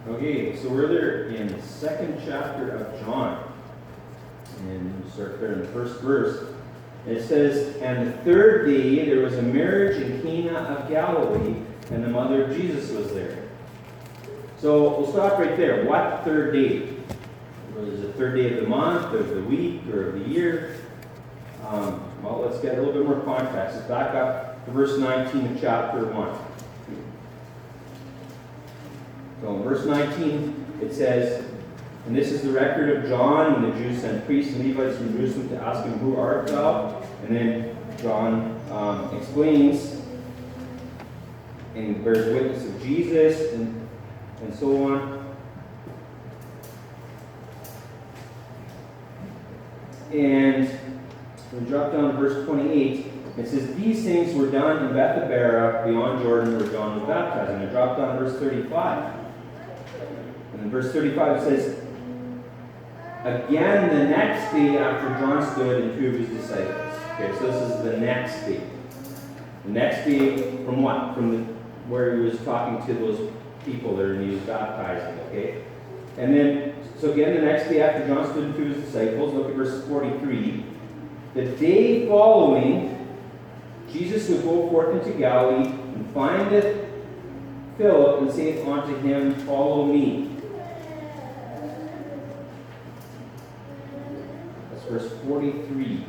Okay, so we're there in the second chapter of John. And we start there in the first verse. It says, "And the third day there was a marriage in Cana of Galilee, and the mother of Jesus was there." So we'll stop right there. What third day? Well, is it the third day of the month, or of the week, or of the year? Well, let's get a little bit more context. Let's back up to verse 19 of chapter 1. So in verse 19, it says, "And this is the record of John when the Jews sent priests and Levites from Jerusalem to ask him, 'Who art thou?' And then John explains and bears witness of Jesus and so on. And we drop down to verse 28. It says, "These things were done in Bethabara beyond Jordan where John was baptized." And I drop down to verse 35. And in verse 35 it says, "Again the next day after John stood and two of his disciples." Okay, so this is the next day. The next day from what? From where he was talking to those people that he was baptizing, okay? And then, so again, the next day after John stood and two of his disciples, look at verse 43. "The day following, Jesus would go forth into Galilee and findeth Philip and saith unto him, 'Follow me.'" That's verse 43.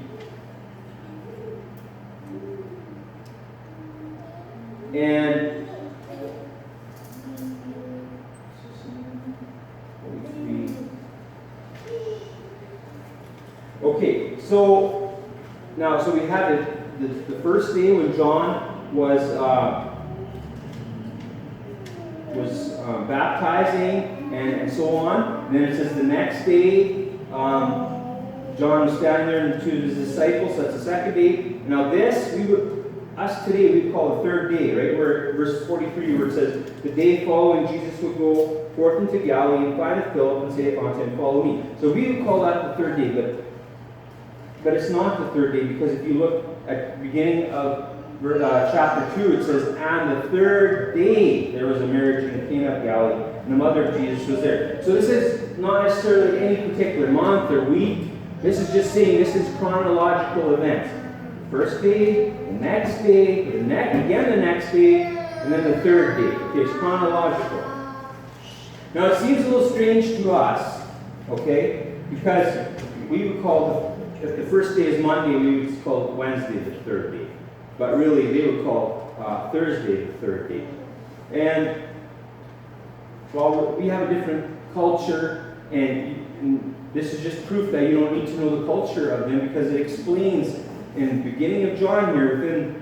And okay, so now, so we had the first day when John was baptizing and so on. And then it says the next day, John was standing there and two of his disciples. So that's the second day. Now this, us today, we call the third day, right? Where verse 43, where it says, "The day following, Jesus would go forth into Galilee and find Philip and say unto him, 'Follow me.'" So we would call that the third day, but it's not the third day, because if you look at the beginning of chapter 2, it says, "And the third day there was a marriage in Cana of Galilee, and the mother of Jesus was there." So this is not necessarily any particular month or week. This is just saying this is chronological events. First day, the next day, again the next day, and then the third day. Okay, it's chronological. Now it seems a little strange to us, okay, because we would call if the first day is Monday, we would call Wednesday the third day. But really, they would call Thursday the third day. And, well, we have a different culture, and this is just proof that you don't need to know the culture of them, because it explains in the beginning of John here, within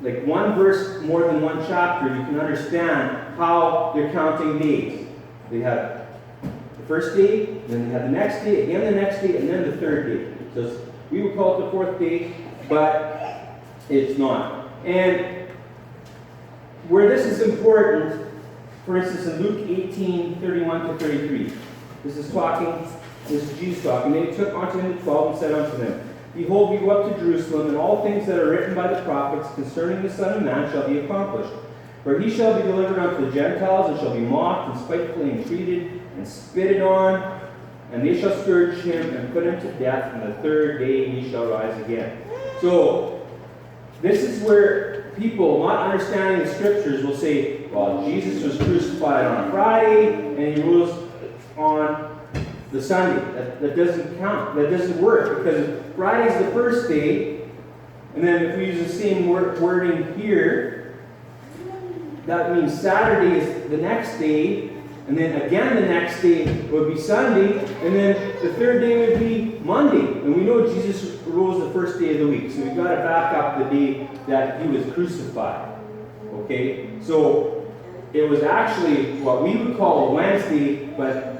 like one verse more than one chapter, you can understand how they're counting days. They have the first day, then they have the next day, again the next day, and then the third day. So we would call it the fourth day, but it's not. And where this is important, for instance, in Luke 18:31-33, this is Jesus talking. "Then he took unto him the 12 and said unto them, Behold, we go up to Jerusalem, and all things that are written by the prophets concerning the Son of Man shall be accomplished. For he shall be delivered unto the Gentiles, and shall be mocked, and spitefully entreated, and spitted on, and they shall scourge him, and put him to death, and the third day he shall rise again." So, this is where people, not understanding the scriptures, will say, well, Jesus was crucified on Friday, and he rose on the Sunday. That doesn't count. That doesn't work, because Friday's the first day, and then if we use the same wording here, that means Saturday is the next day, and then again the next day would be Sunday, and then the third day would be Monday. And we know Jesus rose the first day of the week, so we've got to back up the day that he was crucified. Okay? So it was actually what we would call a Wednesday, but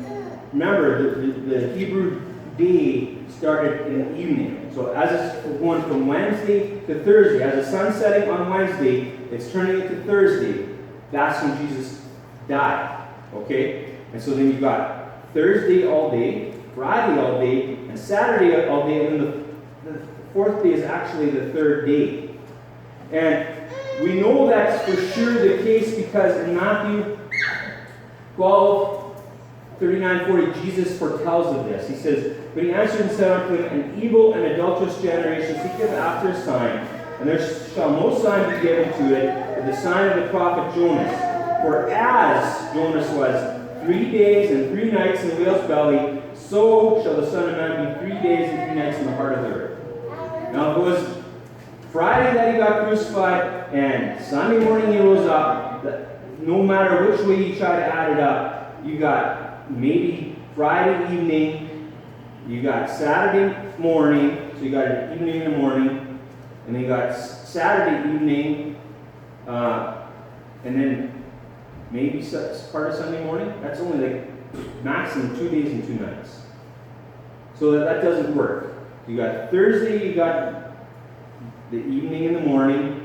remember, the Hebrew day started in the evening. So as it's going from Wednesday to Thursday, as the sun's setting on Wednesday, it's turning into Thursday. That's when Jesus died. Okay? And so then you've got Thursday all day, Friday all day, and Saturday all day, and then the fourth day is actually the third day. And we know that's for sure the case because in Matthew 12:39-40, Jesus foretells of this. He says, "But he answered and said unto them, An evil and adulterous generation seeketh after a sign, and there shall no sign be given to it, but the sign of the prophet Jonas. For as Jonas was 3 days and 3 nights in the whale's belly, so shall the Son of Man be 3 days and 3 nights in the heart of the earth." Now it was Friday that he got crucified, and Sunday morning he rose up. No matter which way you try to add it up, you got maybe Friday evening, you got Saturday morning, so you got an evening in the morning, and then you got Saturday evening, and then maybe part of Sunday morning. That's only like maximum 2 days and 2 nights. So that doesn't work. You got Thursday, you got the evening in the morning,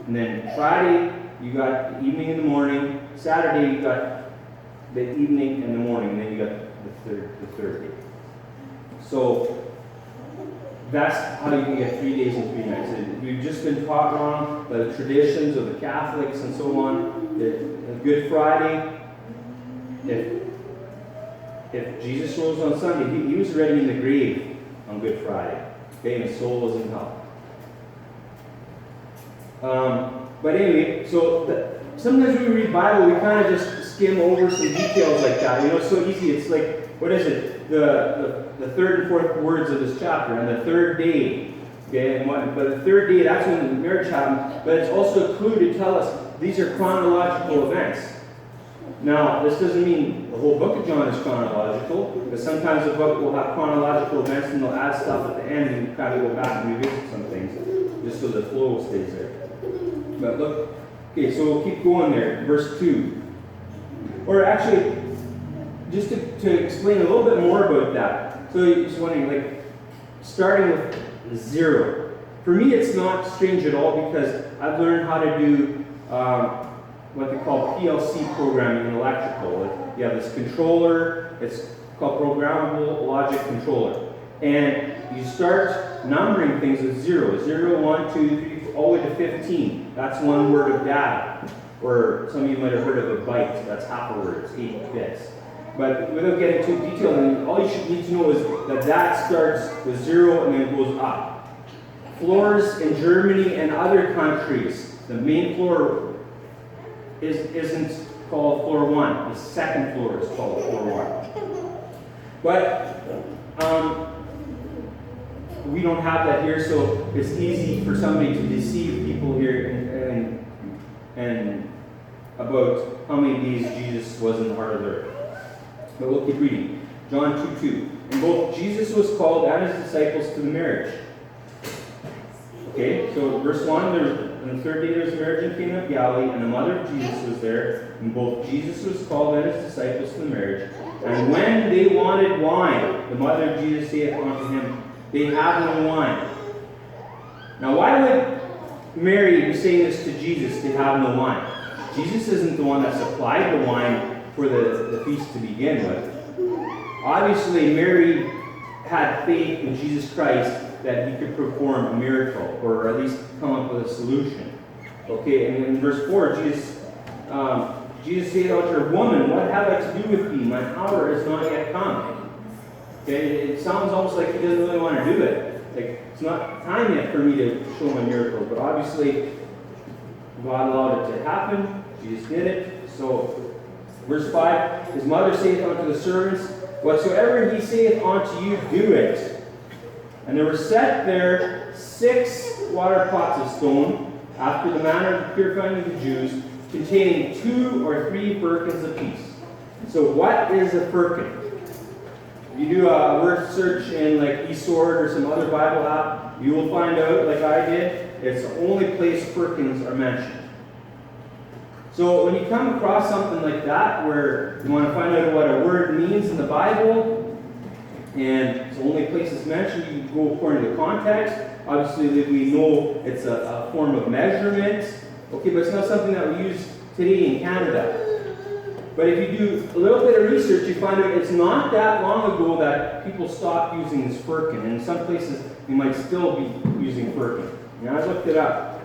and then Friday, you got the evening in the morning. Saturday, you got the evening and the morning, and then you got the third day. So that's how you can get 3 days and 3 nights. We've just been taught wrong by the traditions of the Catholics and so on. Good Friday, if Jesus rose on Sunday, he was already in the grave on Good Friday. Okay, and his soul was in hell. But anyway, so sometimes when we read Bible, we kind of just skim over some details like that. You know, it's so easy. It's like, what is it? The third and fourth words of this chapter, and the third day. Okay, but the third day, that's when the marriage happened. But it's also a clue to tell us these are chronological events. Now, this doesn't mean the whole book of John is chronological, because sometimes the book will have chronological events and they'll add stuff at the end and you kind of go back and revisit some things, just so the flow stays there. But look, okay, so we'll keep going there, verse 2. Or actually, just to explain a little bit more about that. So you're just wondering, like, starting with 0. For me, it's not strange at all because I've learned how to do what they call PLC programming in electrical. You have this controller, it's called Programmable Logic Controller. And you start numbering things with 0. 0, 1, 2, 3, all the way to 15. That's one word of data. Or some of you might have heard of a byte. That's half a word. It's 8 bits. But without getting too detailed, all you should need to know is that starts with 0 and then goes up. Floors in Germany and other countries, the main floor isn't called floor 1. The second floor is called floor 1. But we don't have that here, so it's easy for somebody to deceive people here and about how many days Jesus was in the heart of the earth. But we'll keep reading. John 2:2. And both Jesus was called and his disciples to the marriage. Okay, so verse 1, on the third day there was a marriage in Cana of Galilee, and the mother of Jesus was there, and both Jesus was called and his disciples to the marriage. And when they wanted wine, the mother of Jesus saith unto him, They have no wine. Now why would Mary be saying this to Jesus, they have no wine? Jesus isn't the one that supplied the wine for the feast to begin with. Obviously, Mary had faith in Jesus Christ that he could perform a miracle, or at least come up with a solution. Okay, and in verse 4, Jesus said unto her, Woman, what have I to do with thee? My hour is not yet come. Okay, it sounds almost like he doesn't really want to do it. Like, it's not time yet for me to show him a miracle, but obviously, God allowed it to happen. Jesus did it. So, verse 5, his mother saith unto the servants, Whatsoever he saith unto you, do it. And there were set there 6 water pots of stone, after the manner of purifying of the Jews, containing 2 or 3 firkins apiece. So what is a firkin? If you do a word search in like eSword or some other Bible app, you will find out, like I did, it's the only place firkins are mentioned. So when you come across something like that, where you want to find out what a word means in the Bible, and it's the only place it's mentioned, you can go according to the context. Obviously, we know it's a form of measurement. Okay, but it's not something that we use today in Canada. But if you do a little bit of research, you find out it's not that long ago that people stopped using this firkin. And in some places, you might still be using firkin. Now, I looked it up.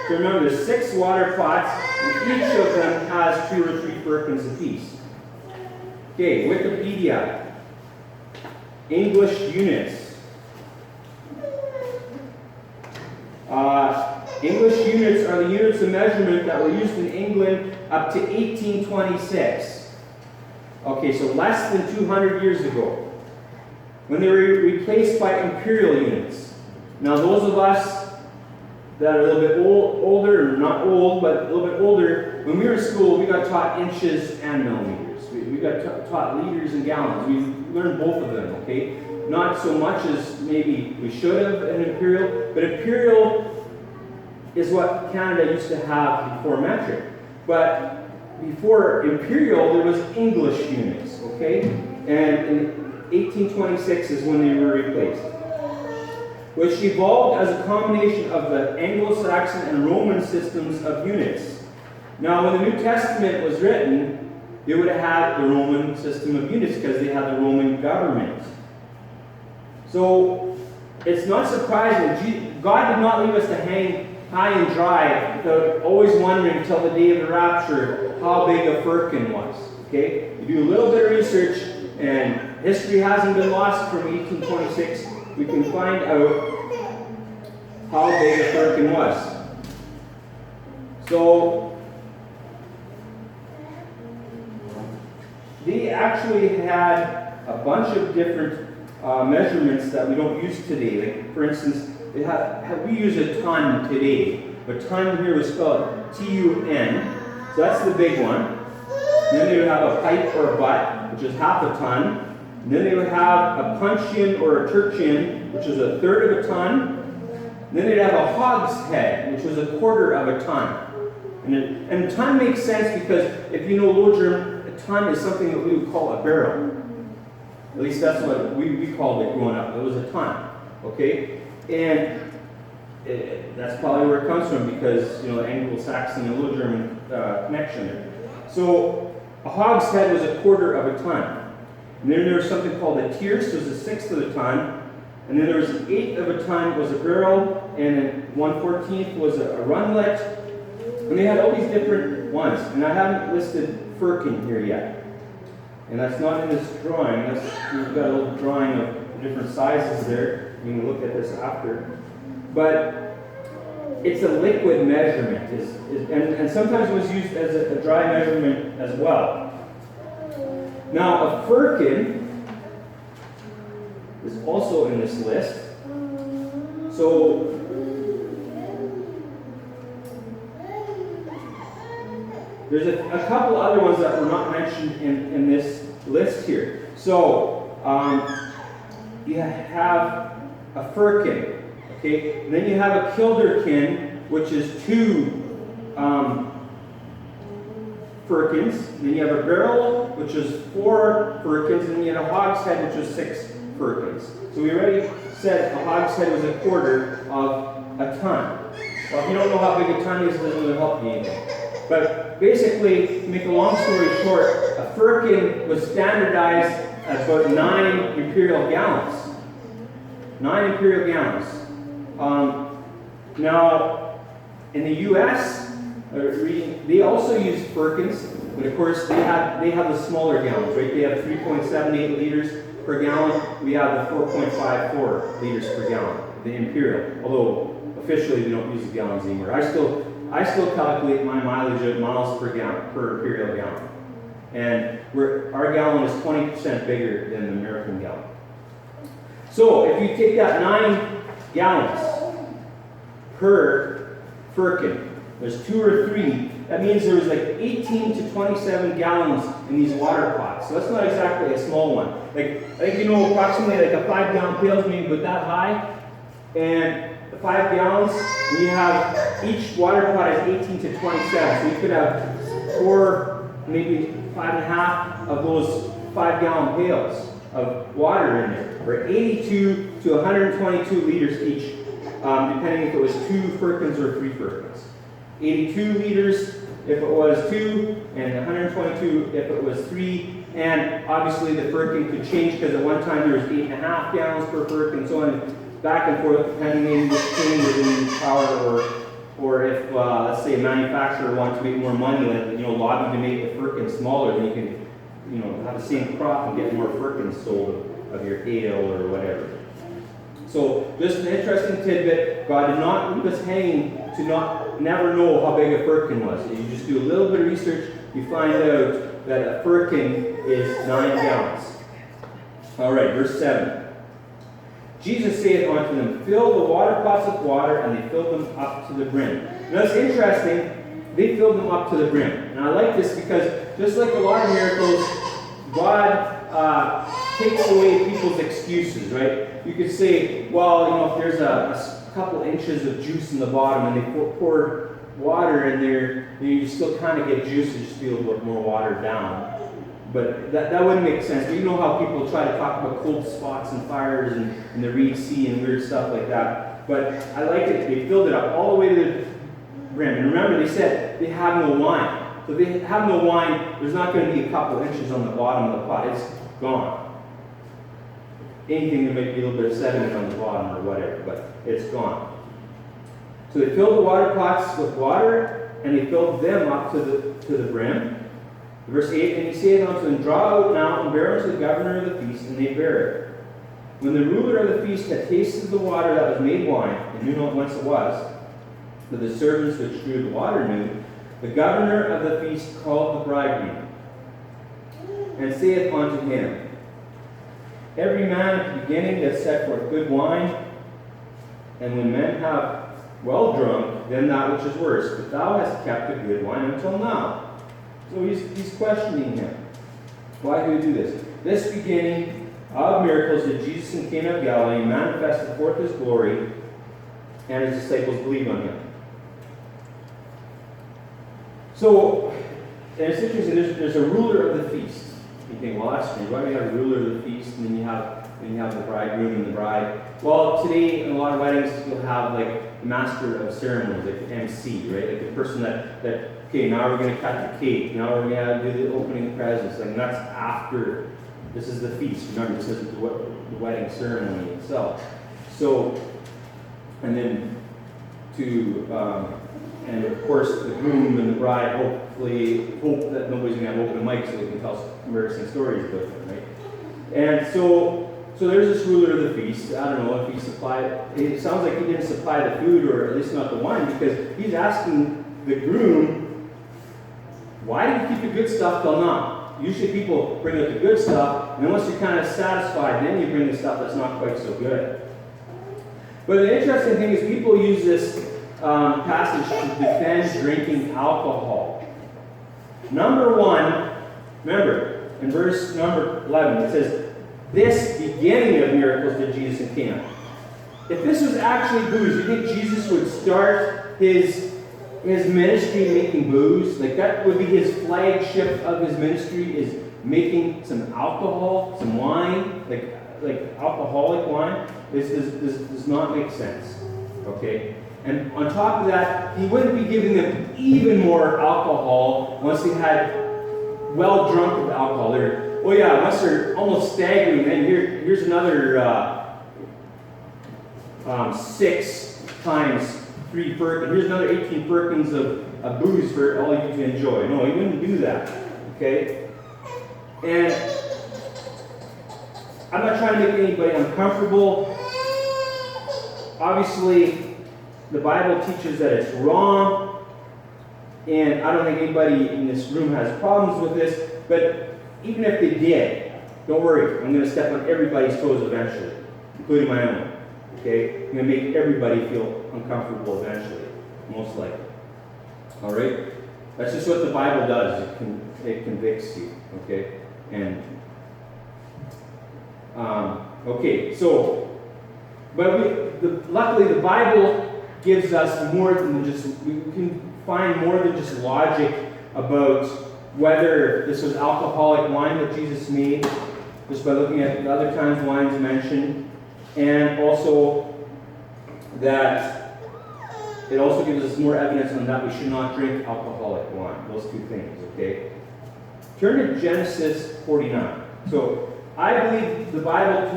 So remember, there's 6 water pots, and each of them has 2 or 3 firkins apiece. Okay, Wikipedia. English units. English units are the units of measurement that were used in England up to 1826. Okay, so less than 200 years ago, when they were replaced by imperial units. Now those of us that are a little bit older, not old, but a little bit older, when we were in school, we got taught inches and millimeters. We got taught liters and gallons. We learned both of them, okay? Not so much as maybe we should have in imperial, but imperial is what Canada used to have before metric. But before imperial, there was English units, okay? And in 1826 is when they were replaced, which evolved as a combination of the Anglo-Saxon and Roman systems of units. Now, when the New Testament was written, they would have had the Roman system of units because they had the Roman government. So, it's not surprising. God did not leave us to hang high and dry without always wondering until the day of the rapture how big a firkin was. Okay? You do a little bit of research, and history hasn't been lost from 1826. We can find out how big a firkin was. So, they actually had a bunch of different measurements that we don't use today. Like, for instance, we use a ton today, but ton here was spelled T-U-N, so that's the big one. And then they would have a pipe or a butt, which is half a ton. And then they would have a puncheon or a tertian, which is a third of a ton. And then they'd have a hogshead, which was a quarter of a ton. And a ton makes sense because if you know Low German, a ton is something that we would call a barrel. At least that's what we called it growing up. It was a ton, okay? And that's probably where it comes from because, you know, the Anglo-Saxon and Low German connection there. So a hogshead was a quarter of a ton. And then there was something called a tierce, so it was a sixth of a ton. And then there was an eighth of a ton was a barrel, and then 1/14 was a runlet. And they had all these different ones. And I haven't listed firkin here yet. And that's not in this drawing. We've got a little drawing of different sizes there. You can look at this after. But it's a liquid measurement. And sometimes it was used as a dry measurement as well. Now, a firkin is also in this list. So, there's a couple other ones that were not mentioned in this list here. So, you have a firkin, okay? And then you have a kilderkin, which is 2 firkins. And then you have a barrel, which is 4 firkins. And then you have a hogshead, which is 6 firkins. So we already said a hogshead was a quarter of a ton. Well, if you don't know how big a ton is, it doesn't really help you anything. But basically, to make a long story short, a firkin was standardized at about 9 imperial gallons. 9 imperial gallons. Now, in the U.S., they also use firkins, but of course they have the smaller gallons, right? They have 3.78 liters per gallon. We have the 4.54 liters per gallon, the imperial. Although officially we don't use the gallons anymore. I still calculate my mileage at miles per imperial gallon, and our gallon is 20% bigger than the American gallon. So if you take that 9 gallons per firkin, there's 2 or 3. That means there was like 18 to 27 gallons in these water pots. So that's not exactly a small one. Like, I think you know approximately like a 5-gallon pail is maybe about that high. And the 5 gallons, we have each water pot is 18 to 27. So you could have 4, maybe 5.5 of those 5-gallon pails of water in there, or 82 to 122 liters each, depending if it was 2 firkins or 3 firkins. 82 liters if it was 2, and 122 if it was 3. And obviously the firkin could change because at one time there was 8.5 gallons per firkin, so on, back and forth, depending on which chain was in power or if, let's say, a manufacturer wants to make more money, like, lobby to make the firkin smaller, then you can, have the same crop and get more firkins sold of your ale or whatever. So, just an interesting tidbit. God did not leave us hanging to never know how big a firkin was. If you just do a little bit of research, you find out that a firkin is 9 gallons. All right, verse 7. Jesus saith unto them, fill the water pots with water, and they filled them up to the brim. Now it's interesting, they filled them up to the brim. And I like this because just like a lot of miracles, God takes away people's excuses, right? You could say, well, if there's a couple inches of juice in the bottom and they pour water in there, you still kind of get juice, you just feel a bit more watered down. But that wouldn't make sense. But you know how people try to talk about cold spots and fires and the Reed Sea and weird stuff like that. But I like it. They filled it up all the way to the brim. And remember, they said they have no wine. So if they have no wine, there's not going to be a couple inches on the bottom of the pot. It's gone. Anything that might be a little bit of sediment on the bottom or whatever, but it's gone. So they filled the water pots with water, and they filled them up to the brim. Verse 8, and he saith unto them, draw out now and bear unto the governor of the feast, and they bare it. When the ruler of the feast had tasted the water that was made wine, and knew not whence it was, but the servants which drew the water knew, the governor of the feast called the bridegroom, and saith unto him, every man at the beginning doth set forth good wine, and when men have well drunk, then that which is worse, but thou hast kept the good wine until now. So he's questioning him. Why do we do this? This beginning of miracles that Jesus in Cana of Galilee manifested forth his glory, and his disciples believed on him. So, and it's interesting, there's a ruler of the feast. You think, well, that's strange. Why do we have a ruler of the feast, and then you have the bridegroom and the bride? Well, today in a lot of weddings, you'll have like the master of ceremonies, like the MC, right? Like the person that okay, now we're going to cut the cake. Now we're going to do the opening of presents. Like that's after. This is the feast. Remember, this is the wedding ceremony itself. So, and then and of course, the groom and the bride hope that nobody's going to have open mic so they can tell embarrassing stories about them, right? And so there's this ruler of the feast. I don't know if he supplied. It sounds like he didn't supply the food, or at least not the wine, because he's asking the groom, why do you keep the good stuff till now? Usually people bring out the good stuff, and then once you're kind of satisfied, then you bring the stuff that's not quite so good. But the interesting thing is people use this passage to defend drinking alcohol. Number one, remember, in verse number 11, it says, this beginning of miracles did Jesus in Cana. If this was actually booze, you think Jesus would start his ministry making booze? Like that would be his flagship of his ministry, is making some alcohol, some wine, like alcoholic wine. This does not make sense. Okay? And on top of that, he wouldn't be giving them even more alcohol once they had well drunk with alcohol. Once they're almost staggering, then here's another 6 times 3 firkins. Here's another 18 firkins of booze for all of you to enjoy. No, he wouldn't do that. Okay? And I'm not trying to make anybody uncomfortable. Obviously, the Bible teaches that it's wrong, and I don't think anybody in this room has problems with this, but even if they did, don't worry, I'm going to step on everybody's toes eventually, including my own. Okay? I'm going to make everybody feel uncomfortable eventually, most likely. Alright? That's just what the Bible does. It convicts you. Okay? And okay, so luckily the Bible gives us more than just, we can find more than just logic about whether this was alcoholic wine that Jesus made, just by looking at the other times wine's mentioned, and also that it also gives us more evidence on that we should not drink alcoholic wine. Those two things, okay? Turn to Genesis 49. So I believe the Bible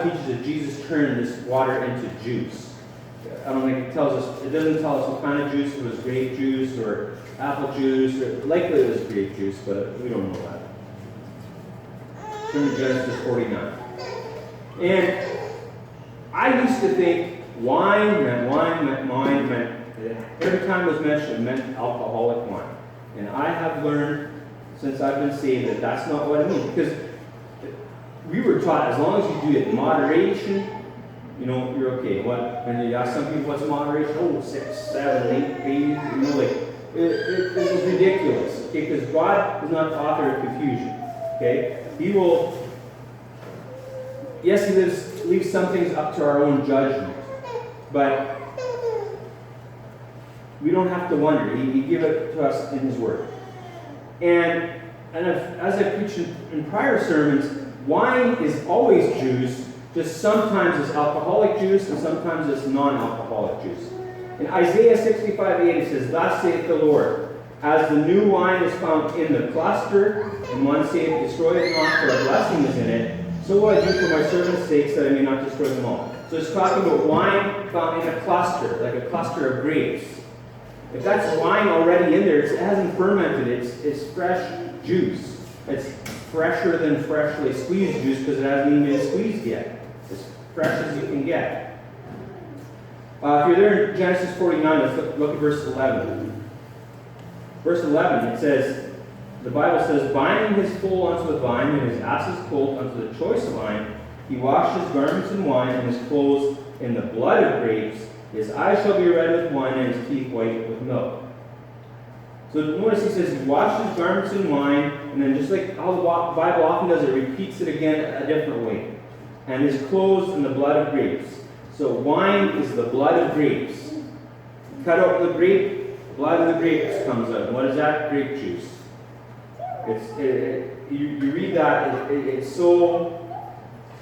teaches that Jesus turned this water into juice. I don't think it tells us, it doesn't tell us what kind of juice. It was grape juice or apple juice, or likely it was grape juice, but we don't know that. Turn to Genesis 49. And I used to think wine meant, every time it was mentioned, it meant alcoholic wine. And I have learned since I've been saved that that's not what it means. Because we were taught as long as you do it in moderation, you're okay. When you ask some people what's moderation, 6, 7, 8 days, this is ridiculous. Okay, because God is not the author of confusion. Okay, He will. Yes, He leaves some things up to our own judgment, but we don't have to wonder. He gave it to us in His Word. And as I preached in prior sermons, wine is always juice, just sometimes it's alcoholic juice and sometimes it's non-alcoholic juice. In Isaiah 65:8 it says, "Thus saith the Lord, as the new wine is found in the cluster, and one saith, destroy it not, for a blessing is in it, so will I do for my servants' sakes, that I may not destroy them all." So it's talking about wine found in a cluster, like a cluster of grapes. If that's wine already in there, it hasn't fermented, it's fresh juice. It's fresher than freshly squeezed juice because it hasn't even been squeezed yet. As fresh as you can get. If you're there in Genesis 49, let's look at verse 11. Verse 11, it says, the Bible says, "Binding his foal unto the vine, and his ass's colt unto the choice vine, he washed his garments in wine, and his clothes in the blood of grapes. His eyes shall be red with wine, and his teeth white with milk." So notice he says he washed his garments in wine, and then just like how the Bible often does, it repeats it again a different way. And his clothes in the blood of grapes. So wine is the blood of grapes. Cut out the grape, the blood of the grapes comes out. And what is that? Grape juice. You read that, it's so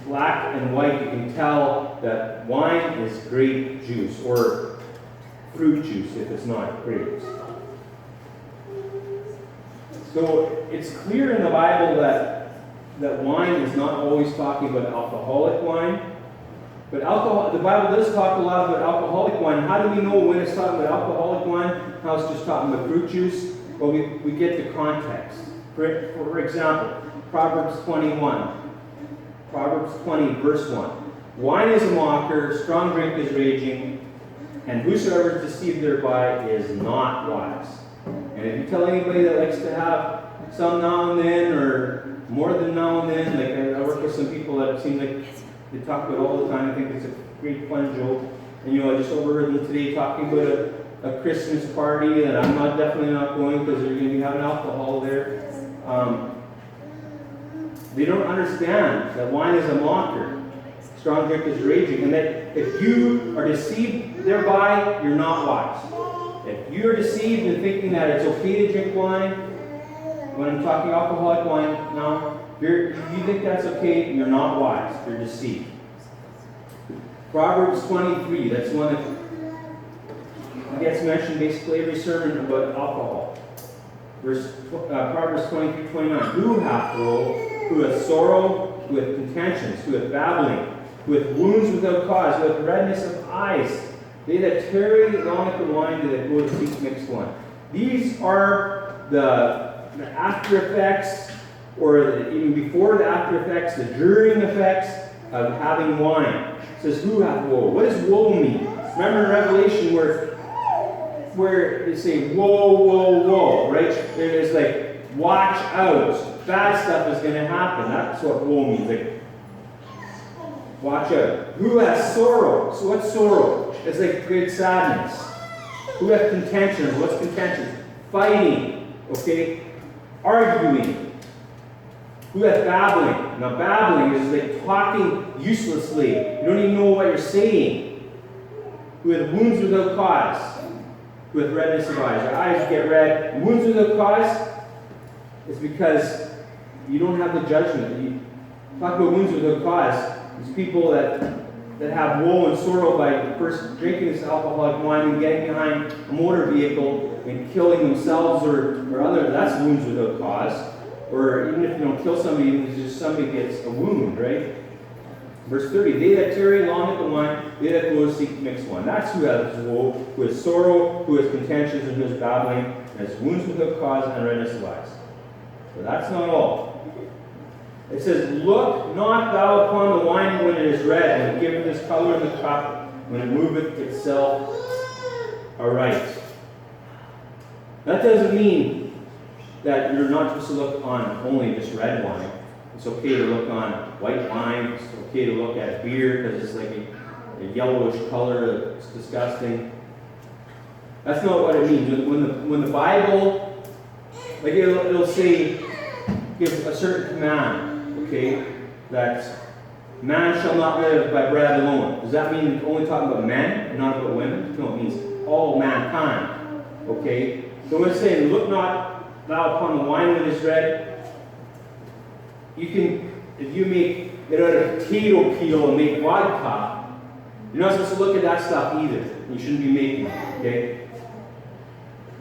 black and white, you can tell that wine is grape juice, or fruit juice if it's not grapes. So it's clear in the Bible that wine is not always talking about alcoholic wine. But the Bible does talk a lot about alcoholic wine. How do we know when it's talking about alcoholic wine, how it's just talking about fruit juice? Well, we get the context. For example, Proverbs 21. Proverbs 20, verse 1. "Wine is a mocker, strong drink is raging, and whosoever is deceived thereby is not wise." And if you tell anybody that likes to have some now and then, or more than now and then, like I work with some people that it seems like they talk about all the time. I think it's a great fun joke. And I just overheard them today talking about a Christmas party, and I'm definitely not going because they're going to be having alcohol there. They don't understand that wine is a mocker. Strong drink is raging. And that if you are deceived thereby, you're not wise. If you are deceived in thinking that it's okay to drink wine, when I'm talking alcoholic wine now, if you think that's okay, you're not wise. You're deceived. Proverbs 23, that's one that gets mentioned basically every sermon about alcohol. Proverbs 23:29. "Who hath woe? Who hath sorrow? Who hath contentions? Who hath babbling? Who hath wounds without cause? Who hath redness of eyes? They that tarry long at the wine, they that go to seek mixed wine." These are the after effects, or even before the after effects, the during effects of having wine. It says, "Who hath woe?" What does woe mean? Remember in Revelation where they say, "Whoa, whoa, whoa," right? There's like, watch out. Bad stuff is going to happen. That's what woe means. Like, watch out. "Who has sorrow?" So what's sorrow? It's like great sadness. "Who hath contentions?" What's contentions? Fighting. Okay? Arguing. "Who hath babbling?" Now babbling is like talking uselessly. You don't even know what you're saying. "Who hath wounds without cause?" "Who hath redness of eyes?" Your eyes get red. Wounds without cause is because you don't have the judgment. You talk about wounds without cause. It's people that have woe and sorrow by first drinking this alcoholic wine and getting behind a motor vehicle and killing themselves or other. That's wounds without cause. Or even if you don't kill somebody, it's just somebody gets a wound, right? Verse 30, they that tarry long at the wine, they that go seek mixed wine. That's who has woe, who has sorrow, who has contentions, and who is babbling, and has wounds without cause, and redness of eyes. But that's not all. It says, look not thou upon the wine when it is red, when it giveth this color in the cup, when it moveth itself aright. That doesn't mean that you're not supposed to look on only just red wine. It's okay to look on white wine. It's okay to look at beer because it's like a yellowish color. It's disgusting. That's not what it means. When the Bible, like it'll say, give a certain command, okay, that man shall not live by bread alone. Does that mean it's only talking about men and not about women? No, it means all mankind. Okay? So when it's saying, look not thou upon the wine when it is red, you can, if you make it out of potato peel and make vodka, you're not supposed to look at that stuff either. You shouldn't be making it, okay?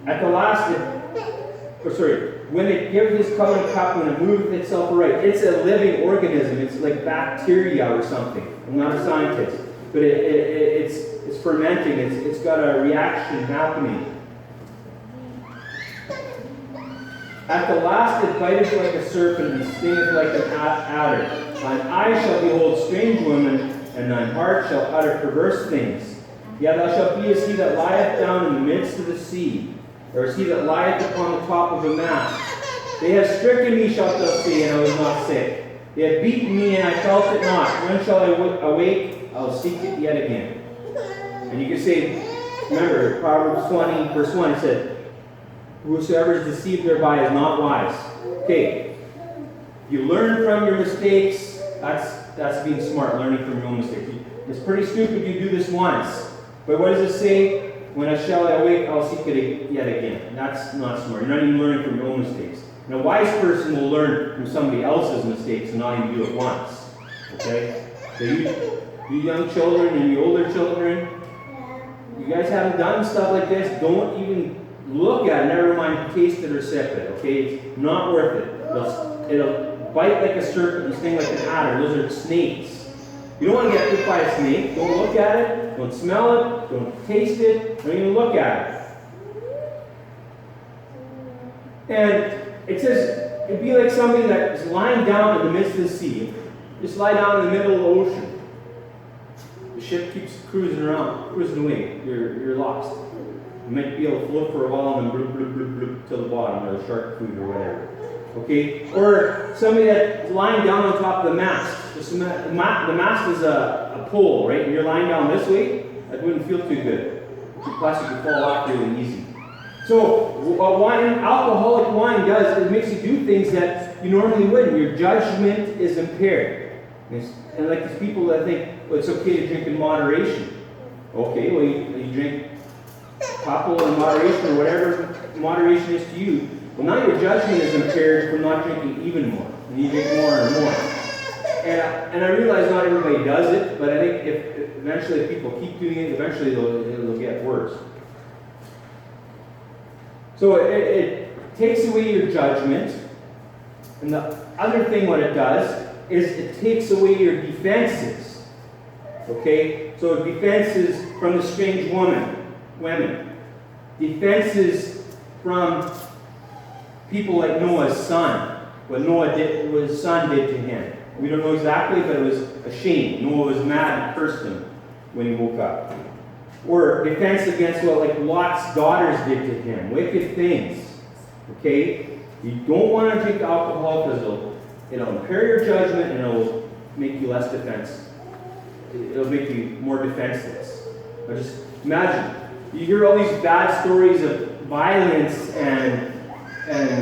At the last, when it gives this color and cup, when it moveth itself aright, it's a living organism. It's like bacteria or something. I'm not a scientist, but it's fermenting. It's got a reaction happening. At the last it biteth like a serpent and stingeth like an adder. Thine eye shall behold strange women, and thine heart shall utter perverse things. Yet thou shalt be as he that lieth down in the midst of the sea, or as he that lieth upon the top of a mast. They have stricken me, shalt thou say, and I was not sick. They have beaten me, and I felt it not. When shall I awake? I will seek it yet again. And you can say, remember, Proverbs 20, verse 1, it said, whosoever is deceived thereby is not wise. Okay. You learn from your mistakes. That's being smart, learning from your own mistakes. It's pretty stupid you do this once. But what does it say? When I shall awake, I'll seek it yet again. That's not smart. You're not even learning from your own mistakes. And a wise person will learn from somebody else's mistakes and not even do it once. Okay? So you young children and you older children, you guys haven't done stuff like this, don't even look at it, never mind taste it or sip it, okay? It's not worth it. It'll bite like a serpent and sting like an adder. Those are snakes. You don't want to get bit by a snake. Don't look at it. Don't smell it. Don't taste it. Don't even look at it. And it says it'd be like something that is lying down in the midst of the sea. Just lie down in the middle of the ocean. The ship keeps cruising away. You're lost. You might be able to float for a while and then bloop, bloop, bloop, bloop to the bottom, or the shark food or whatever. Okay? Or somebody that's lying down on top of the mast. The mast is a pole, right? And you're lying down this way, that wouldn't feel too good. Plus, you could fall off really easy. So, what alcoholic wine does is it makes you do things that you normally wouldn't. Your judgment is impaired. And like these people that think, well, it's okay to drink in moderation. Okay, well, you drink couple in moderation or whatever moderation is to you. Well, now your judgment is impaired from not drinking even more. And you drink more and more. And I realize not everybody does it, but I think if eventually if people keep doing it, eventually it'll get worse. So it takes away your judgment. And the other thing what it does is it takes away your defenses. Okay? So defenses from the strange women. Defenses from people like Noah's son. What his son did to him. We don't know exactly, but it was a shame. Noah was mad and cursed him when he woke up. Or defense against what like Lot's daughters did to him. Wicked things. Okay? You don't want to drink alcohol because it'll impair your judgment and it'll make you less defense. It'll make you more defenseless. But just imagine. You hear all these bad stories of violence and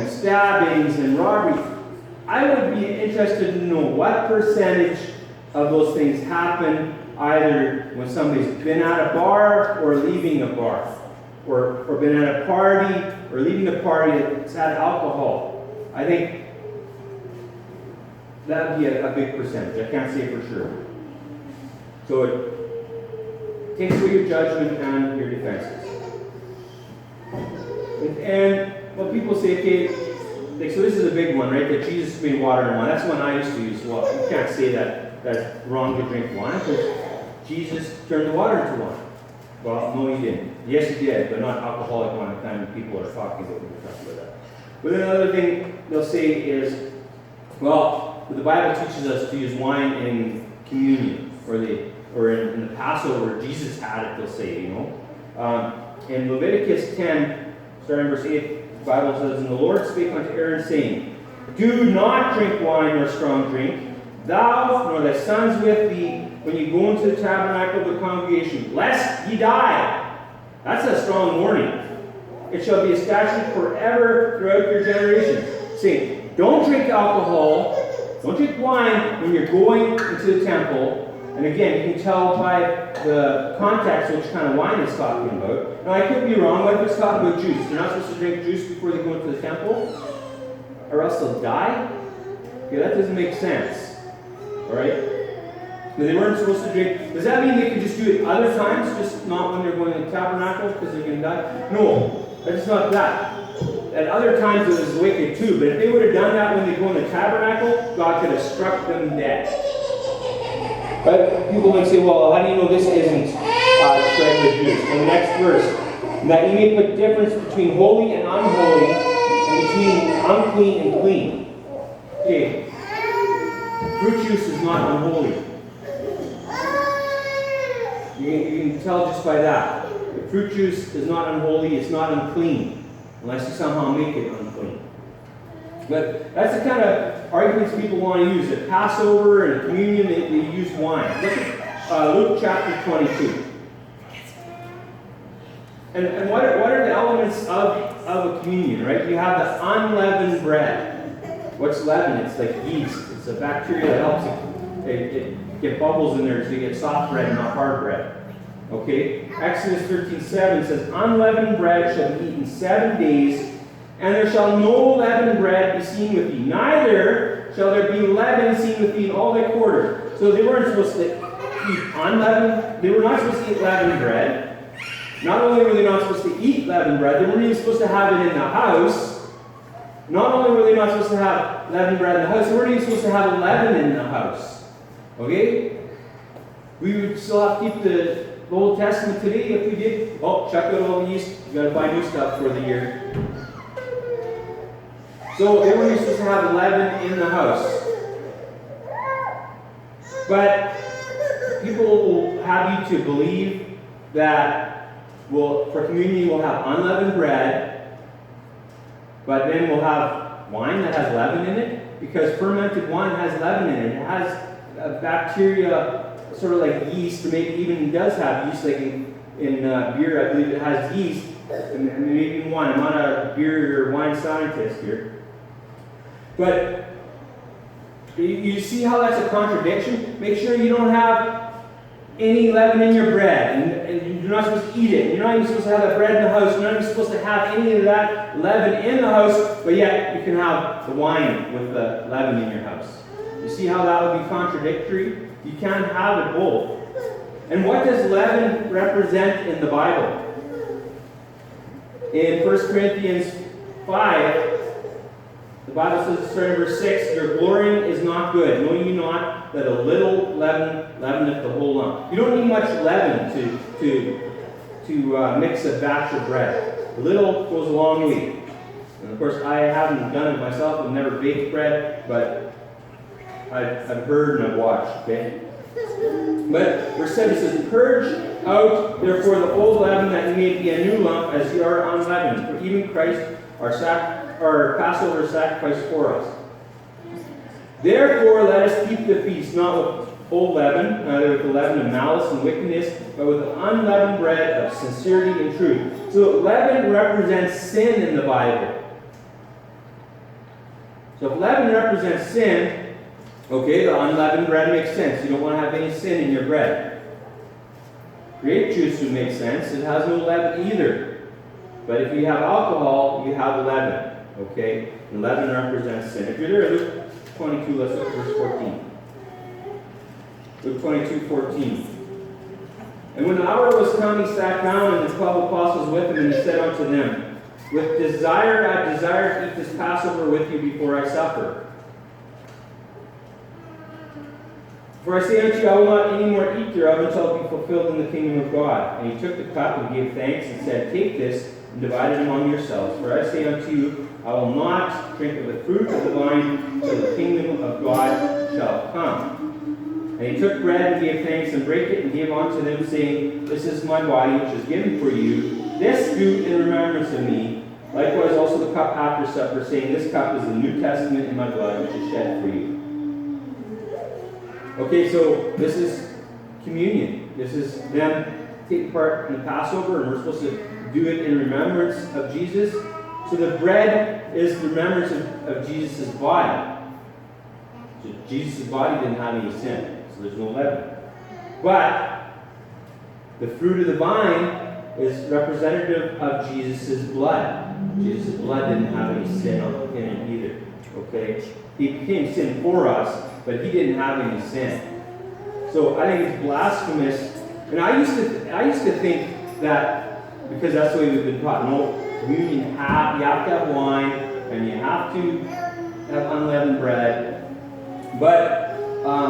stabbings and robberies. I would be interested to know what percentage of those things happen either when somebody's been at a bar or leaving a bar, or been at a party or leaving a party that's had alcohol. I think that would be a big percentage. I can't say for sure. So it takes away your judgment and your defenses. And what people say, okay, like, so this is a big one, right? That Jesus made water and wine. That's one I used to use. Well, you can't say that that's wrong to drink wine because Jesus turned the water into wine. Well, no, he didn't. Yes, he did, but not alcoholic wine, the kind of people are talking about when we talk about that. But then another thing they'll say is, well, the Bible teaches us to use wine in communion, or in the Passover. Jesus had it, they'll say, In Leviticus 10, starting verse 8, the Bible says, "And the Lord spake unto Aaron, saying, Do not drink wine nor strong drink, thou nor thy sons with thee, when you go into the tabernacle of the congregation, lest ye die." That's a strong warning. "It shall be a statute forever throughout your generations." Saying, don't drink alcohol, don't drink wine when you're going into the temple. And again, you can tell by the context which kind of wine it's talking about. Now, I could be wrong. What if it's talking about juice? They're not supposed to drink juice before they go into the temple? Or else they'll die? Okay, that doesn't make sense. Alright? They weren't supposed to drink. Does that mean they could just do it other times, just not when they're going to the tabernacle because they're going to die? No, that's not that. At other times it was wicked too, but if they would have done that when they go in the tabernacle, God could have struck them dead. But people might say, well, how do you know this isn't regular juice? In the next verse, that you may put difference between holy and unholy, and between unclean and clean. Okay, fruit juice is not unholy. You can tell just by that. The fruit juice is not unholy, it's not unclean, unless you somehow make it unclean. But that's the kind of arguments people want to use. At Passover and communion, they use wine. Look at Luke chapter 22. And what are the elements of a communion, right? You have the unleavened bread. What's leaven? It's like yeast. It's a bacteria that helps it get bubbles in there so you get soft bread, not hard bread. Okay? Exodus 13:7 says, "Unleavened bread shall be eaten 7 days, and there shall no leavened bread be seen with thee, neither shall there be leaven seen with thee in all thy quarters." So they weren't supposed to eat unleavened, they were not supposed to eat leavened bread. Not only were they not supposed to eat leavened bread, they weren't even supposed to have it in the house. Not only were they not supposed to have leavened bread in the house, they weren't even supposed to have leaven in the house. Okay? We would still have to keep the Old Testament today if we did. Oh, check out all the yeast. You gotta buy new stuff for the year. So they weren't supposed to have leaven in the house. But people will have you to believe that, well, for communion we'll have unleavened bread, but then we'll have wine that has leaven in it, because fermented wine has leaven in it. It has a bacteria, sort of like yeast, or maybe even does have yeast, like in beer, I believe it has yeast, and maybe in wine. I'm not a beer or wine scientist here. But you see how that's a contradiction? Make sure you don't have any leaven in your bread, and you're not supposed to eat it. You're not even supposed to have that bread in the house. You're not even supposed to have any of that leaven in the house, but yet you can have the wine with the leaven in your house. You see how that would be contradictory? You can't have it both. And what does leaven represent in the Bible? In 1 Corinthians 5, the Bible says, starting in verse 6, "Your glorying is not good. Know ye not that a little leaven leaveneth the whole lump?" You don't need much leaven to mix a batch of bread. A little goes a long way. And of course, I haven't done it myself. I've never baked bread, but I've heard and I've watched. Okay. But verse 7 says, "Purge out therefore the old leaven, that ye may be a new lump, as ye are unleavened. For even Christ our Passover sacrifice for us. Therefore let us keep the feast, not with old leaven, neither with the leaven of malice and wickedness, but with the unleavened bread of sincerity and truth." So leaven represents sin in the Bible. So if leaven represents sin, okay, the unleavened bread makes sense. You don't want to have any sin in your bread. Grape juice would make sense. It has no leaven either. But if you have alcohol, you have leaven. Okay? And leaven represents sin. If you're there, Luke 22, let's look at verse 14. Luke 22:14. "And when the hour was come, he sat down, and the 12 apostles with him, and he said unto them, With desire I desire to eat this Passover with you before I suffer. For I say unto you, I will not any more eat thereof until it be fulfilled in the kingdom of God. And he took the cup and gave thanks and said, Take this and divide it among yourselves. For I say unto you, I will not drink of the fruit of the vine till the kingdom of God shall come. And he took bread and gave thanks and brake it and gave unto them, saying, This is my body which is given for you. This do in remembrance of me. Likewise also the cup after supper, saying, This cup is the New Testament in my blood, which is shed for you. Okay, so this is communion. This is them taking part in the Passover, and we're supposed to do it in remembrance of Jesus. So the bread is the remembrance of Jesus' body. So Jesus' body didn't have any sin, so there's no leaven. But the fruit of the vine is representative of Jesus' blood. Jesus' blood didn't have any sin in it either. Okay? He became sin for us, but he didn't have any sin. So I think it's blasphemous. And I used to think that, because that's the way we've been taught, no, communion, you have to have wine, and you have to have unleavened bread. But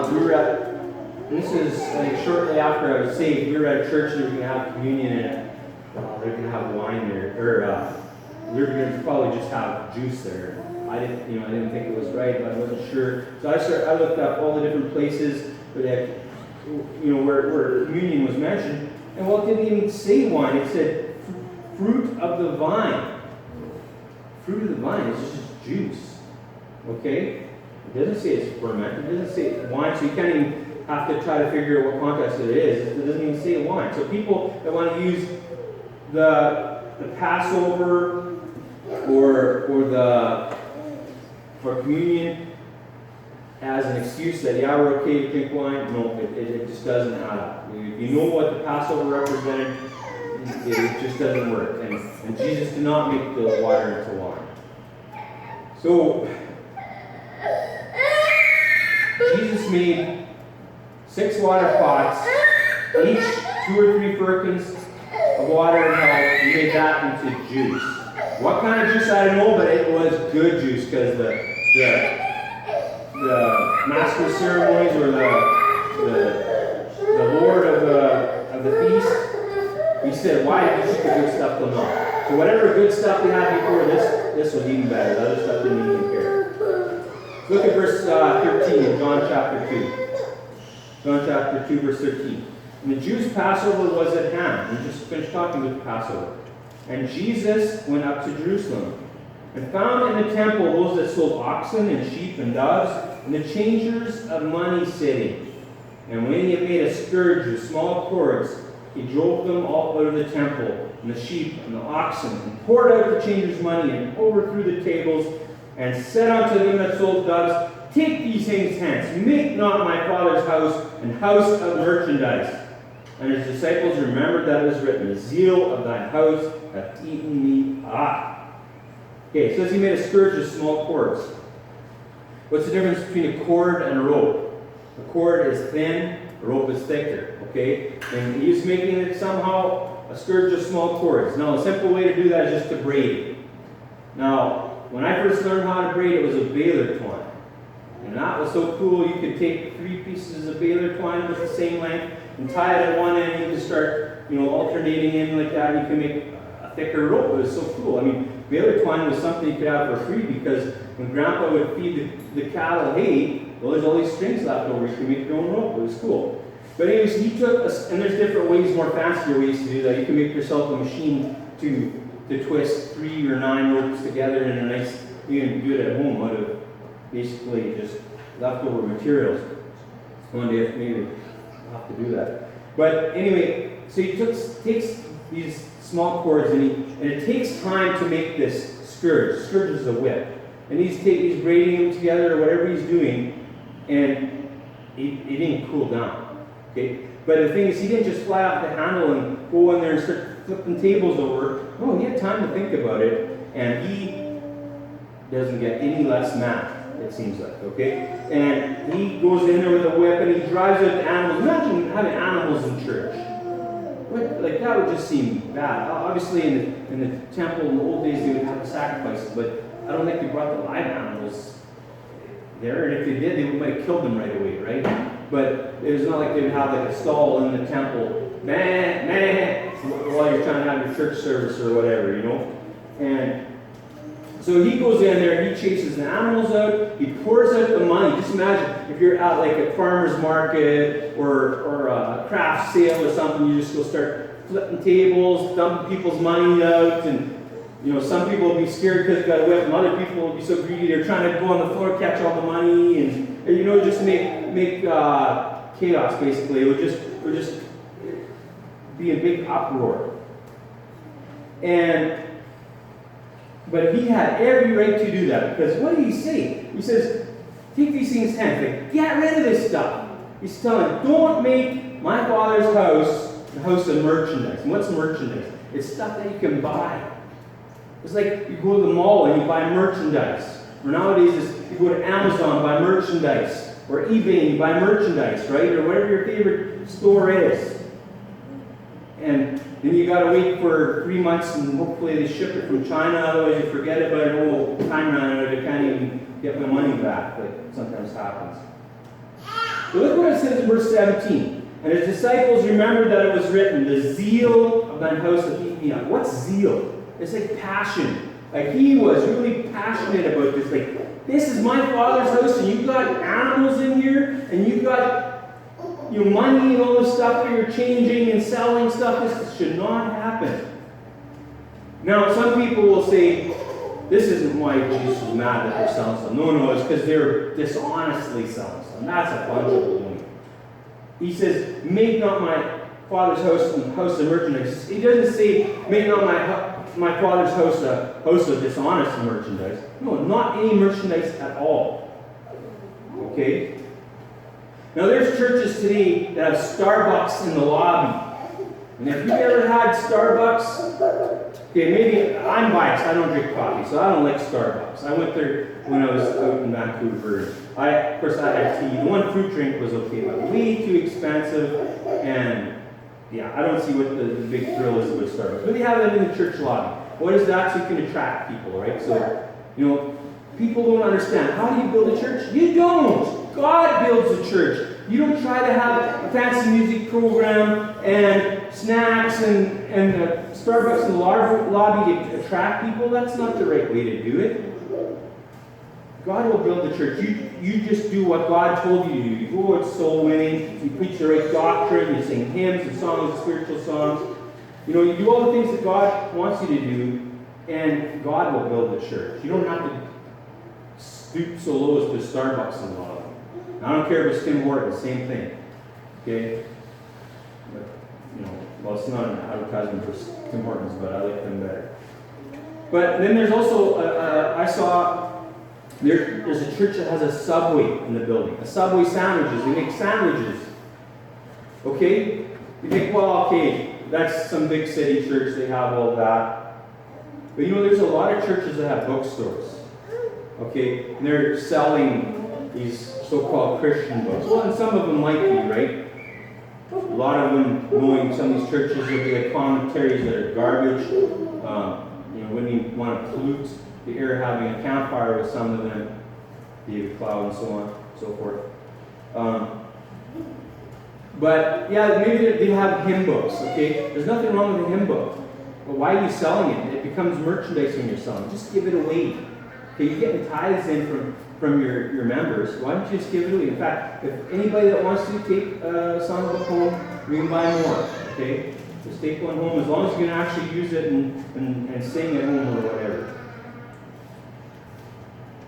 we were at, this is, I think, shortly after I was saved, we were at a church and we were going to have communion, and they're going to have wine there, or we were going to probably just have juice there. I didn't think it was right, but I wasn't sure. So I looked up all the different places where communion was mentioned, and it didn't even say wine. It said fruit of the vine. Fruit of the vine is just juice. Okay? It doesn't say it's fermented. It doesn't say wine, so you can't even have to try to figure out what context it is. It doesn't even say wine. So people that want to use the Passover for communion as an excuse that, yeah, we're okay to drink wine, no, it just doesn't add up. You know what the Passover represented, it just doesn't work. And Jesus did not make the water into wine. So, Jesus made 6 water pots, each 2 or 3 firkins of water and milk. He made that into juice. What kind of juice, I don't know, but it was good juice, because the master of ceremonies, or the Lord of the feast, he said, why did you keep the good stuff till now? So whatever good stuff they had before this was even better. The other stuff didn't even care. Look at verse 13 in John chapter 2. John chapter 2, verse 13. And the Jews' Passover was at hand. We just finished talking about the Passover. And Jesus went up to Jerusalem, and found in the temple those that sold oxen and sheep and doves, and the changers of money sitting. And when he had made a scourge with small cords, he drove them all out of the temple, and the sheep and the oxen, and poured out the changers' money, and overthrew the tables, and said unto them that sold doves, Take these things hence, make not my Father's house an house of merchandise. And his disciples remembered that it was written, The zeal of thine house hath eaten me up. Okay, so as he made a scourge of small cords. What's the difference between a cord and a rope? A cord is thin, a rope is thicker. Okay? And he's making it somehow a scourge of small cords. Now, a simple way to do that is just to braid it. Now, when I first learned how to braid, it was a baler twine. And that was so cool. You could take 3 pieces of baler twine with the same length and tie it at one end. You could start, alternating in like that. You can make a thicker rope. It was so cool. I mean, baler twine was something you could have for free, because when Grandpa would feed the cattle hay, well, there's all these strings left over. You can make your own rope. It was cool. But anyways, he took, and there's different ways, more fancier ways to do that. You can make yourself a machine to twist 3 or 9 ropes together in a nice, you can do it at home out of basically just leftover materials. One day maybe I'll have to do that. But anyway, so he takes these small cords, and it takes time to make this scourge. Scourge is a whip. And he's braiding them together, or whatever he's doing, and it didn't cool down. Okay? But the thing is, he didn't just fly off the handle and go in there and start flipping tables over. No, he had time to think about it, and he doesn't get any less mad, it seems like. Okay? And he goes in there with a whip, and he drives out the animals. Imagine having animals in church. Like, that would just seem bad. Obviously, in the temple in the old days, they would have the sacrifices, but I don't think they brought the live animals there. And if they did, they might have killed them right away, right? but it was not like they would have like a stall in the temple, while you're trying to have your church service or whatever, you know. And so he goes in there, he chases the animals out, he pours out the money. Just imagine if you're at like a farmer's market or a craft sale or something, you just go start flipping tables, dumping people's money out, and you know, some people will be scared because they've got a whip, and other people will be so greedy they're trying to go on the floor, catch all the money, and you know, just make chaos basically. It would just be a big uproar. But he had every right to do that, because what did he say? He says, take these things hands, like, get rid of this stuff. He's telling, don't make my Father's house the house of merchandise. And what's merchandise? It's stuff that you can buy. It's like you go to the mall and you buy merchandise. Or nowadays, you go to Amazon and buy merchandise. Or eBay and you buy merchandise, right? Or whatever your favorite store is. And then you got to wait for 3 months and hopefully they ship it from China. Otherwise you forget about it. Oh, time ran out. I can't even get my money back. Like sometimes happens. So look what it says in verse 17. And his disciples remembered that it was written, the zeal of thine house hath eaten me up. What's zeal? It's like passion. Like he was really passionate about this. Like, this is my Father's house, and you've got animals in here, and you've got money and all this stuff that you're changing and selling stuff. This should not happen. Now, some people will say, this isn't why Jesus was mad that they're selling stuff. No, it's because they're dishonestly selling stuff. And that's a bunch of baloney. He says, make not my Father's house a house of merchandise. He doesn't say, make not my Father's house a house of dishonest merchandise. No, not any merchandise at all. Okay? Now there's churches today that have Starbucks in the lobby. And if you've ever had Starbucks, okay, maybe I'm biased. I don't drink coffee, so I don't like Starbucks. I went there when I was out in Vancouver. Of course, I had tea. The one fruit drink was okay, but way too expensive. And yeah, I don't see what the big thrill is with Starbucks. But they have it in the church lobby. What is that? So you can attract people, right? So, people don't understand. How do you build a church? You don't. God builds a church. You don't try to have a fancy music program and snacks and Starbucks in the lobby to attract people. That's not the right way to do it. God will build the church. You just do what God told you to do. You go out soul winning, you preach the right doctrine, you sing hymns and songs and spiritual songs. You do all the things that God wants you to do, and God will build the church. You don't have to stoop so low as to Starbucks in the lobby. I don't care if it's Tim Hortons, same thing. Okay? But, it's not an advertisement for Tim Hortons, but I like them better. But then there's also, I saw, there's a church that has a Subway in the building. A Subway sandwiches. They make sandwiches. Okay? You think, that's some big city church, they have all that. But there's a lot of churches that have bookstores. Okay? And they're selling these so-called Christian books. Well, and some of them might be, right? A lot of them, knowing some of these churches, will be like commentaries that are garbage. Wouldn't even want to pollute the air having a campfire with some of them, David Cloud and so on, so forth. But yeah, maybe they have hymn books, okay? There's nothing wrong with a hymn book. But why are you selling it? It becomes merchandise when you're selling. Just give it away. Okay, you're getting tithes in from your members. Why don't you just give it away? In fact, if anybody that wants to take a songbook home, we can buy more, okay? Just take one home as long as you can actually use it and sing at home or whatever.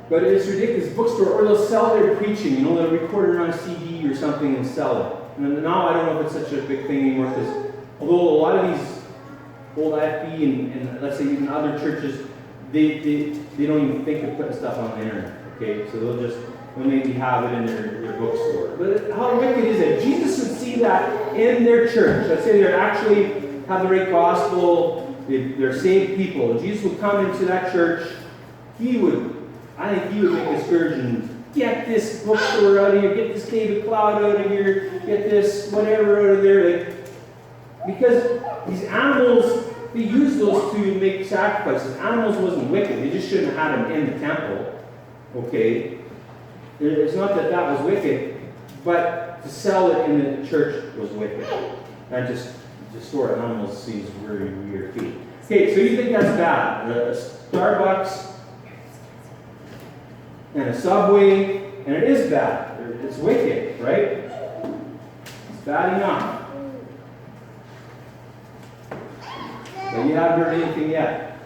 But it's ridiculous. Bookstore, or they'll sell their preaching. They'll record it on a CD or something and sell it. And now I don't know if it's such a big thing anymore, because although a lot of these old FB and let's say even other churches, they don't even think of putting stuff on the internet. Okay, so they'll maybe have it in their bookstore. But how wicked is it? Jesus would see that in their church. Let's say they actually have the right gospel, they're saved people. And Jesus would come into that church. I think he would make a scourge and get this bookstore out of here, get this David Cloud out of here, get this whatever out of there. Because these animals, they use those to make sacrifices. Animals wasn't wicked. They just shouldn't have had them in the temple. Okay? It's not that was wicked. But to sell it in the church was wicked. And just to store animals seems very weird too. Okay, so you think that's bad. A Starbucks and a Subway, and it is bad. It's wicked, right? It's bad enough. But you haven't heard anything yet.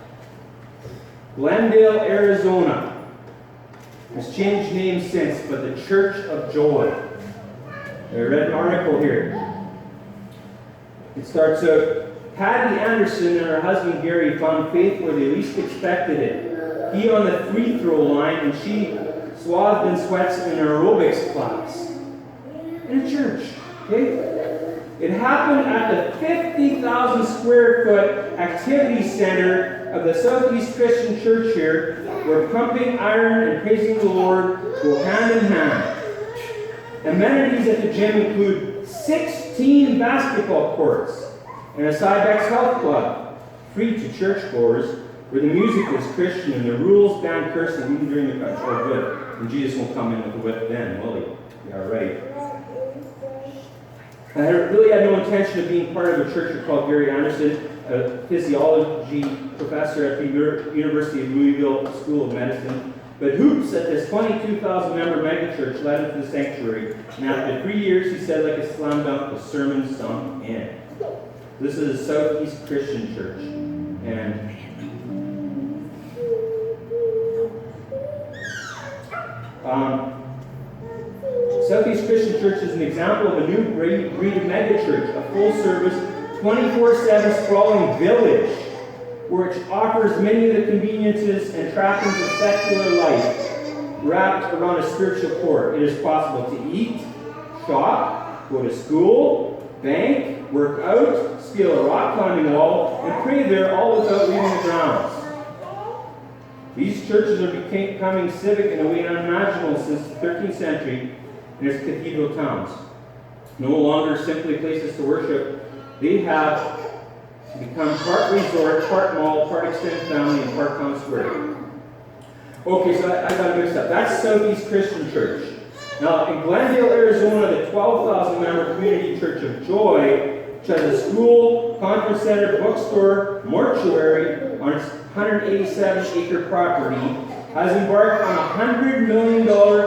Glendale, Arizona has changed names since, but the Church of Joy. I read an article here. It starts out, Patty Anderson and her husband Gary found faith where they least expected it. He on the free throw line and she swathed in sweats in an aerobics class. In a church. Okay? It happened at the 50,000 square foot activity center of the Southeast Christian Church here, where pumping iron and praising the Lord go hand in hand. Amenities at the gym include 16 basketball courts and a Cybex health club, free to churchgoers, where the music is Christian and the rules ban cursing even during the cultural good. And Jesus won't come in with a whip then, will he? Yeah, right. I really had no intention of being part of a church called Gary Anderson, a physiology professor at the University of Louisville School of Medicine. But hoops at this 22,000 member megachurch led him to the sanctuary. And after 3 years, he said like a slam dunk, the sermon sunk in. This is a Southeast Christian church. And Southeast Christian Church is an example of a new breed of megachurch, a full-service, 24/7 sprawling village, which offers many of the conveniences and trappings of secular life, wrapped around a spiritual core. It is possible to eat, shop, go to school, bank, work out, scale a rock climbing wall, and pray there all without leaving the grounds. These churches are becoming civic in a way unimaginable since the 13th century in its cathedral towns. No longer simply places to worship, they have become part resort, part mall, part extended family, and part town square. Okay, so I got mixed up. That's Southeast Christian Church. Now, in Glendale, Arizona, the 12,000 member Community Church of Joy, which has a school, conference center, bookstore, mortuary on its 187-acre property, has embarked on a $100 million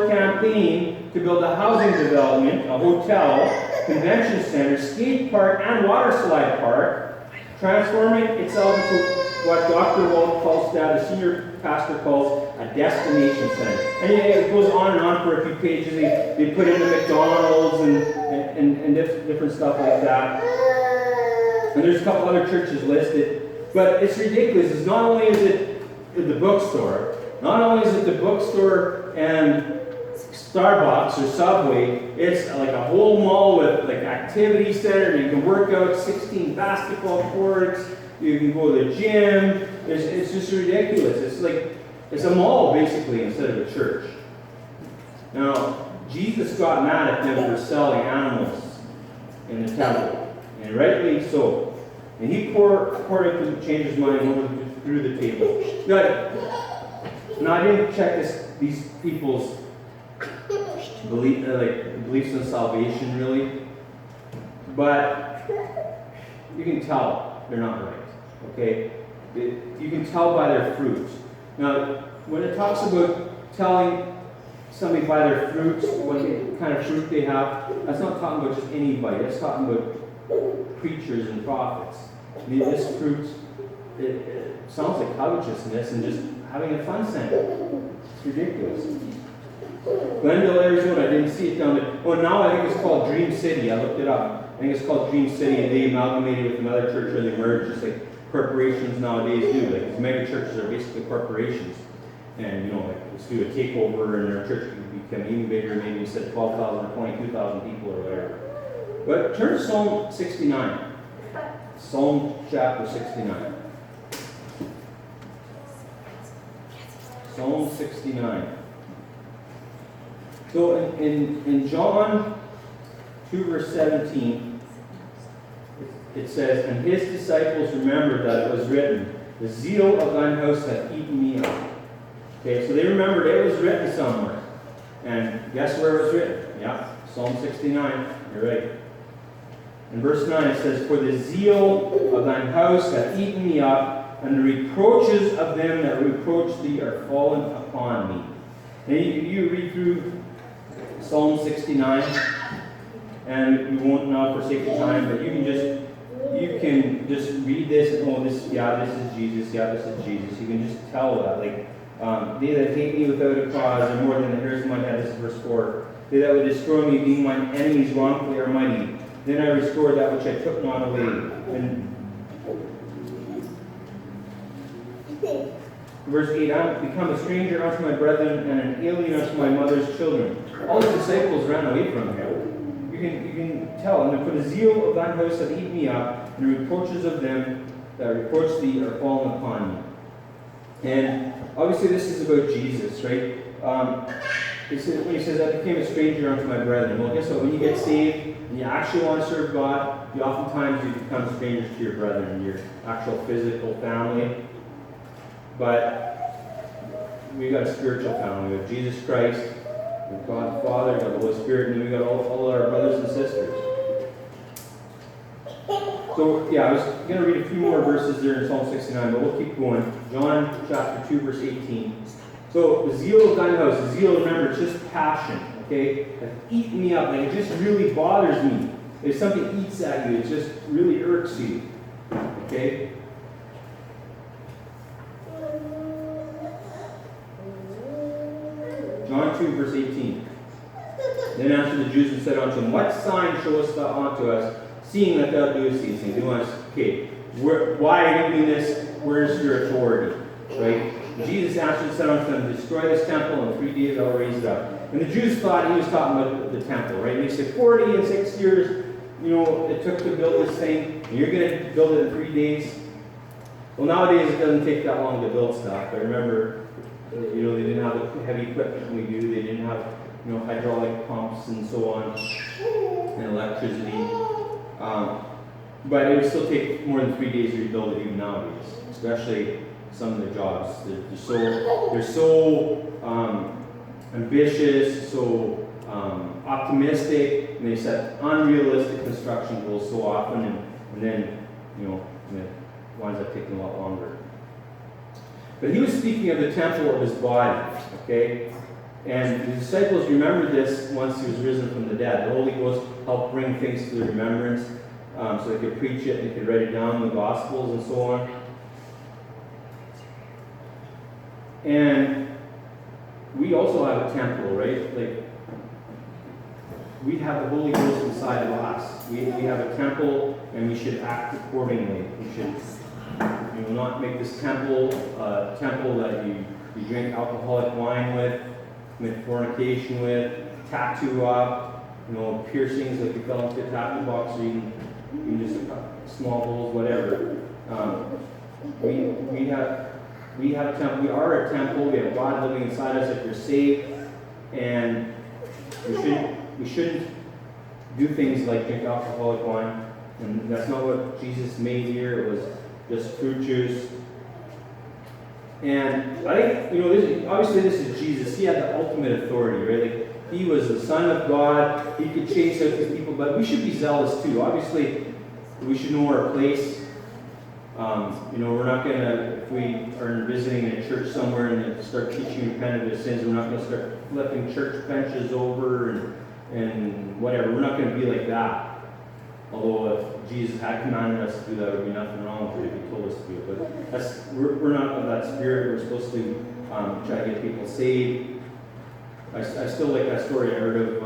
campaign to build a housing development, a hotel, convention center, skate park, and water slide park, transforming itself into what Dr. Walt Falstad, the senior pastor, calls a destination center. And it goes on and on for a few pages. They put in the McDonald's and different stuff like that. And there's a couple other churches listed. But it's ridiculous. It's not only is it the bookstore, not only is it the bookstore and Starbucks or Subway, it's like a whole mall with like activity center. You can work out, 16 basketball courts. You can go to the gym. It's just ridiculous. It's like it's a mall basically instead of a church. Now Jesus got mad at them for selling animals in the temple, and rightly so. And he according to change his mind over through the table. Now I didn't check these people's beliefs in salvation really, but you can tell they're not right. Okay, you can tell by their fruit. Now, when it talks about telling somebody by their fruit what kind of fruit they have, that's not talking about just anybody. That's talking about preachers and prophets. I mean, this fruit, it sounds like covetousness and just having a fun center. It's ridiculous. Glendale, Arizona, I didn't see it down there. Oh, now I think it's called Dream City. I looked it up. I think it's called Dream City, and they amalgamated with another church or they merged, just like corporations nowadays do. Like these mega churches are basically corporations. And, like, let's do a takeover and their church can become even bigger, maybe instead of 12,000 or 22,000 people or whatever. But turn to Psalm 69. Psalm chapter 69. Psalm 69. So in John 2 verse 17, it says, "And his disciples remembered that it was written, the zeal of thine house hath eaten me up." Okay, so they remembered it was written somewhere. And guess where it was written? Yeah, Psalm 69, you're right. In verse 9 it says, "For the zeal of thine house hath eaten me up, and the reproaches of them that reproach thee are fallen upon me." Now you read through Psalm 69, and we won't now for sake of time, but you can just read this and this is Jesus, this is Jesus. You can just tell that. They that hate me without a cause are more than the hairs of my head. This is verse 4. They that would destroy me, being mine enemies wrongfully, are mighty. Then I restored that which I took not away. And verse 8, I am become a stranger unto my brethren, and an alien unto my mother's children. All the disciples ran away from him. You can tell. And for the zeal of thine house hath eaten me up, and the reproaches of them that reproach thee are fallen upon me. And obviously this is about Jesus, right? When he says, I became a stranger unto my brethren. Well, guess what? When you get saved and you actually want to serve God, oftentimes you become strangers to your brethren, your actual physical family. But we got a spiritual family. We have Jesus Christ, we have God the Father, we have the Holy Spirit, and then we got all our brothers and sisters. So, I was going to read a few more verses there in Psalm 69, but we'll keep going. John chapter 2, verse 18. So, the zeal of thine house, the zeal, remember, it's just passion, okay? It's eaten me up, it just really bothers me. If something eats at you, it just really irks you, okay? John 2, verse 18. Then answered the Jews and said unto him, What sign showest thou unto us, seeing that thou doest these things? They want us, why are you doing this? Where's your authority? Right? Jesus answered and said unto them, Destroy this temple, and in 3 days I will raise it up. And the Jews thought he was talking about the temple, right? And they said, 46 years, it took to build this thing, and you're going to build it in 3 days. Well, nowadays it doesn't take that long to build stuff. But remember, they didn't have the heavy equipment we do. They didn't have, hydraulic pumps and so on, and electricity. But it would still take more than 3 days to rebuild it even nowadays, especially some of the jobs. They're so ambitious, so optimistic, and they set unrealistic construction goals so often, and then it winds up taking a lot longer. But he was speaking of the temple of his body, okay? And the disciples remembered this once he was risen from the dead. The Holy Ghost helped bring things to their remembrance, so they could preach it, they could write it down in the Gospels and so on. And we also have a temple, right? We have the Holy Ghost inside of us. We have a temple, and we should act accordingly. We should not make this temple a temple that you drink alcoholic wine with, commit fornication with, tattoo up, piercings like you fell into a tattoo box, or even just small holes, whatever. We have a temple. We are a temple. We have God living inside us if you're saved, and we shouldn't do things like drink alcoholic wine. And that's not what Jesus made here. It was just fruit juice. And I think obviously this is Jesus. He had the ultimate authority, right? He was the Son of God. He could chase out these people, but we should be zealous too. Obviously, we should know our place. We're not going to, if we are visiting in a church somewhere and start teaching you repent of your sins, we're not going to start flipping church benches over and whatever. We're not going to be like that. Although if Jesus had commanded us to do that, there would be nothing wrong with it if he told us to do it. But we're not of that spirit. We're supposed to try to get people saved. I still like that story I heard of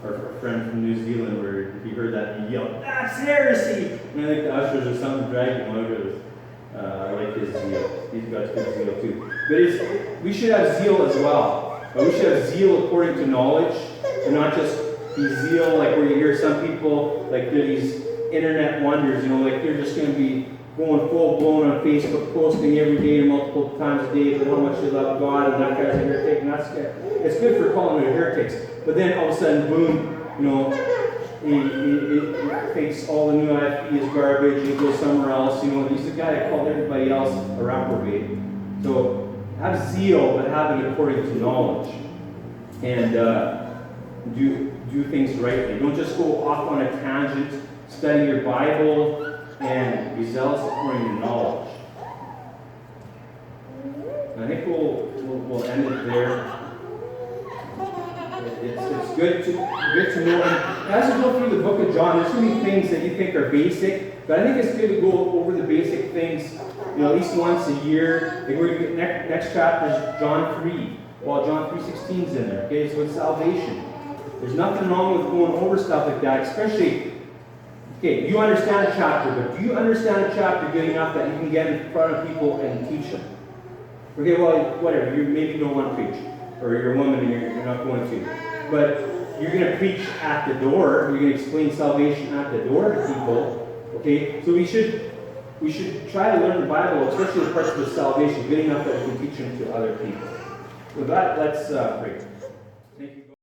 our friend from New Zealand where he heard that and he yelled, "That's heresy!" And I think the ushers or something dragged him out of it. I like his zeal. He's got good zeal too. But we should have zeal as well. But we should have zeal according to knowledge, and not just be zeal like where you hear some people, like they're these internet wonders, like they're just going to be going full blown on Facebook, posting every day, multiple times a day, about how much they love God, and that guy's a heretic, and that's good. It's good for calling them heretics. But then all of a sudden, boom, he thinks all the new IFE is garbage, he goes somewhere else. He's the guy that called everybody else a reprobate. So have zeal, but have it according to knowledge. And do things rightly. Don't just go off on a tangent. Study your Bible and be zealous according to knowledge. I think we'll end it there. It's good to know. And as you go through the book of John, there's so many things that you think are basic, but I think it's good to go over the basic things, at least once a year. Like we're going to get next chapter is John 3. Well, John 3:16 is in there. Okay, so it's salvation. There's nothing wrong with going over stuff like that, especially. Okay, you understand a chapter, but do you understand a chapter good enough that you can get in front of people and teach them? Okay, well, whatever. You maybe don't want to preach, or you're a woman and you're not going to. But you're going to preach at the door. You're going to explain salvation at the door to people. Okay, so we should try to learn the Bible, especially the parts of the salvation, good enough that we can teach them to other people. With that, let's pray.